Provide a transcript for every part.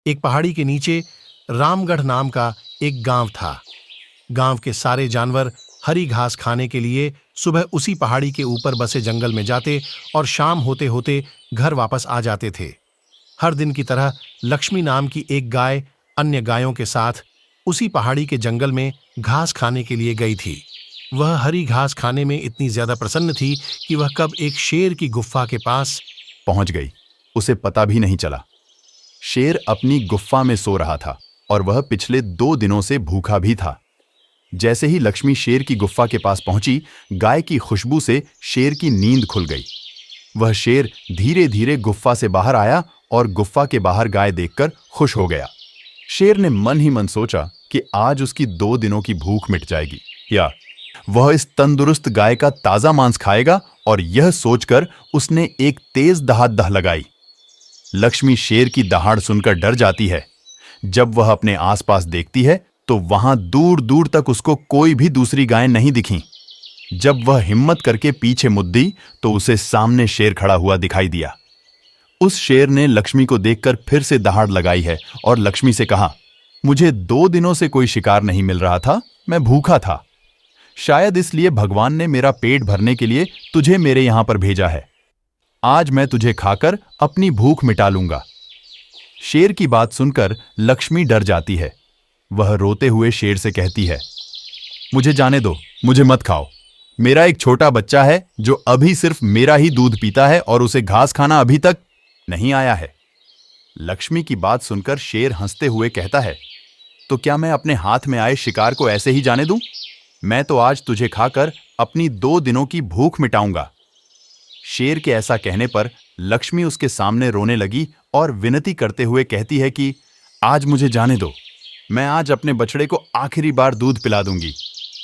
एक पहाड़ी के नीचे रामगढ़ नाम का एक गांव था। गांव के सारे जानवर हरी घास खाने के लिए सुबह उसी पहाड़ी के ऊपर बसे जंगल में जाते और शाम होते होते घर वापस आ जाते थे। हर दिन की तरह लक्ष्मी नाम की एक गाय अन्य गायों के साथ उसी पहाड़ी के जंगल में घास खाने के लिए गई थी। वह हरी घास खाने में इतनी ज्यादा प्रसन्न थी कि वह कब एक शेर की गुफा के पास पहुंच गई, उसे पता भी नहीं चला। शेर अपनी गुफा में सो रहा था और वह पिछले 2 दिनों से भूखा भी था। जैसे ही लक्ष्मी शेर की गुफा के पास पहुंची, गाय की खुशबू से शेर की नींद खुल गई। वह शेर धीरे धीरे गुफा से बाहर आया और गुफा के बाहर गाय देखकर खुश हो गया। शेर ने मन ही मन सोचा कि आज उसकी 2 दिनों की भूख मिट जाएगी, या वह इस तंदुरुस्त गाय का ताजा मांस खाएगा, और यह सोचकर उसने एक तेज दहाड़ लगाई। लक्ष्मी शेर की दहाड़ सुनकर डर जाती है। जब वह अपने आसपास देखती है तो वहां दूर दूर तक उसको कोई भी दूसरी गाय नहीं दिखी। जब वह हिम्मत करके पीछे मुद्दी तो उसे सामने शेर खड़ा हुआ दिखाई दिया। उस शेर ने लक्ष्मी को देखकर फिर से दहाड़ लगाई है और लक्ष्मी से कहा, मुझे 2 दिनों से कोई शिकार नहीं मिल रहा था, मैं भूखा था। शायद इसलिए भगवान ने मेरा पेट भरने के लिए तुझे मेरे यहां पर भेजा है। आज मैं तुझे खाकर अपनी भूख मिटा लूंगा। शेर की बात सुनकर लक्ष्मी डर जाती है। वह रोते हुए शेर से कहती है, मुझे जाने दो, मुझे मत खाओ। मेरा एक छोटा बच्चा है जो अभी सिर्फ मेरा ही दूध पीता है और उसे घास खाना अभी तक नहीं आया है। लक्ष्मी की बात सुनकर शेर हंसते हुए कहता है, तो क्या मैं अपने हाथ में आए शिकार को ऐसे ही जाने दूं? मैं तो आज तुझे खाकर अपनी 2 दिनों की भूख मिटाऊंगा। शेर के ऐसा कहने पर लक्ष्मी उसके सामने रोने लगी और विनती करते हुए कहती है कि आज मुझे जाने दो, मैं आज अपने बछड़े को आखिरी बार दूध पिला दूंगी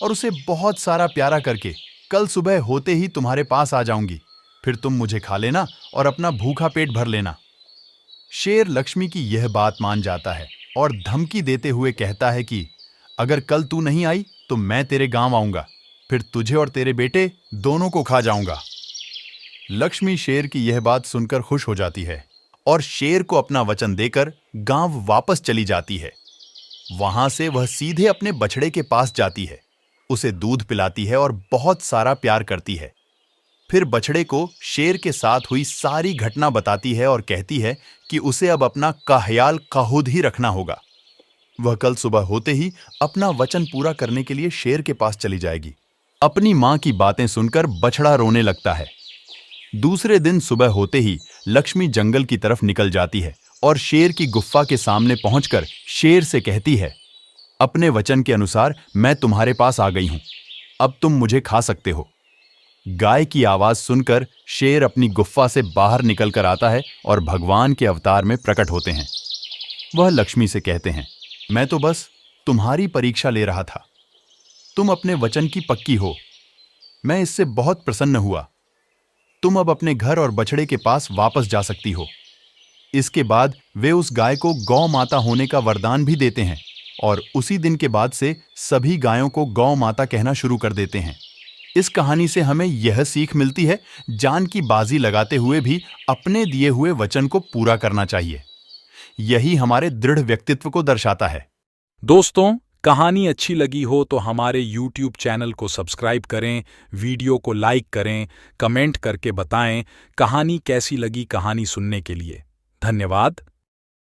और उसे बहुत सारा प्यारा करके कल सुबह होते ही तुम्हारे पास आ जाऊंगी। फिर तुम मुझे खा लेना और अपना भूखा पेट भर लेना। शेर लक्ष्मी की यह बात मान जाता है और धमकी देते हुए कहता है कि अगर कल तू नहीं आई तो मैं तेरे गांव आऊंगा, फिर तुझे और तेरे बेटे दोनों को खा जाऊंगा। लक्ष्मी शेर की यह बात सुनकर खुश हो जाती है और शेर को अपना वचन देकर गांव वापस चली जाती है। वहां से वह सीधे अपने बछड़े के पास जाती है, उसे दूध पिलाती है और बहुत सारा प्यार करती है। फिर बछड़े को शेर के साथ हुई सारी घटना बताती है और कहती है कि उसे अब अपना ख्याल खुद ही रखना होगा। वह कल सुबह होते ही अपना वचन पूरा करने के लिए शेर के पास चली जाएगी। अपनी मां की बातें सुनकर बछड़ा रोने लगता है। दूसरे दिन सुबह होते ही लक्ष्मी जंगल की तरफ निकल जाती है और शेर की गुफा के सामने पहुंचकर शेर से कहती है, अपने वचन के अनुसार मैं तुम्हारे पास आ गई हूं, अब तुम मुझे खा सकते हो। गाय की आवाज सुनकर शेर अपनी गुफा से बाहर निकलकर आता है और भगवान के अवतार में प्रकट होते हैं। वह लक्ष्मी से कहते हैं, मैं तो बस तुम्हारी परीक्षा ले रहा था, तुम अपने वचन की पक्की हो, मैं इससे बहुत प्रसन्न हुआ। तुम अब अपने घर और बछड़े के पास वापस जा सकती हो। इसके बाद वे उस गाय को गौ माता होने का वरदान भी देते हैं और उसी दिन के बाद से सभी गायों को गौ माता कहना शुरू कर देते हैं। इस कहानी से हमें यह सीख मिलती है, जान की बाजी लगाते हुए भी अपने दिए हुए वचन को पूरा करना चाहिए। यही हमारे दृढ़ व्यक्तित्व को दर्शाता है। दोस्तों, कहानी अच्छी लगी हो तो हमारे YouTube चैनल को सब्सक्राइब करें, वीडियो को लाइक करें, कमेंट करके बताएं कहानी कैसी लगी। कहानी सुनने के लिए धन्यवाद।